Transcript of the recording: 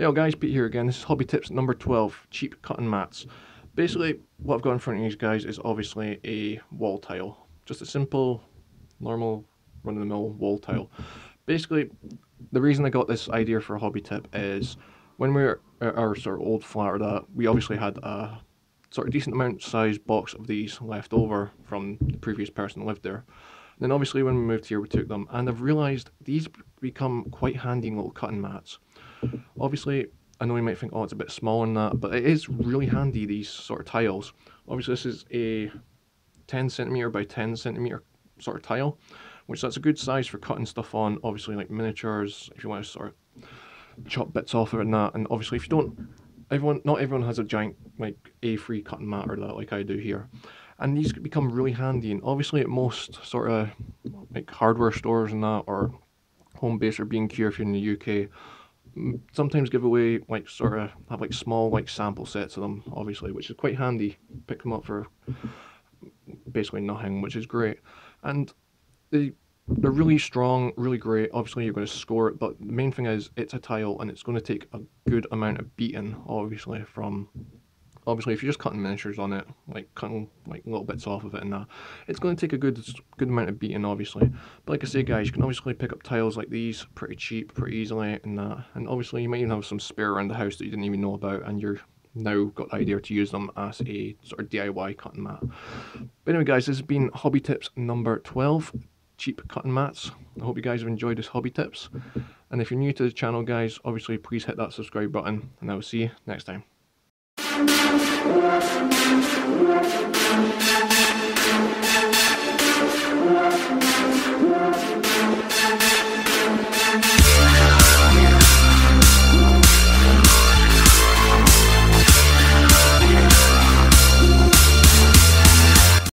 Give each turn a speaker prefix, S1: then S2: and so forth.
S1: Hey yo guys, Pete here again. This is Hobby Tips number 12, cheap cotton mats. Basically, what I've got in front of you guys is obviously a wall tile. Just a simple, normal, run-of-the-mill wall tile. Basically, the reason I got this idea for a hobby tip is when we were at our sort of old flat or that, we obviously had a sort of decent amount sized box of these left over from the previous person who lived there. Then obviously when we moved here we took them, and I've realised these become quite handy little cutting mats. Obviously, I know you might think, oh, it's a bit small in that, but it is really handy, these sort of tiles. Obviously, this is a 10cm by 10cm sort of tile, which that's a good size for cutting stuff on, obviously like miniatures, if you want to sort of chop bits off of it and that. And obviously if you don't, not everyone has a giant like A3 cutting mat or that like I do here. And these could become really handy, and obviously at most sort of like hardware stores and that, or home base or B&Q if you're in the UK, sometimes give away like sort of have like small like sample sets of them, obviously, which is quite handy. Pick them up for basically nothing, which is great. And they're really strong, really great. Obviously you're going to score it, but the main thing is it's a tile and it's going to take a good amount of beating, obviously, from if you're just cutting miniatures on it, like cutting like little bits off of it and that, it's going to take a good amount of beating, obviously. But like I say guys, you can obviously pick up tiles like these pretty cheap, pretty easily and that, and obviously you might even have some spare around the house that you didn't even know about, and you're now got the idea to use them as a sort of DIY cutting mat. But anyway guys, this has been Hobby Tips number 12, cheap cutting mats. I hope you guys have enjoyed this hobby tips, and if you're new to the channel guys, obviously please hit that subscribe button, and I will see you next time.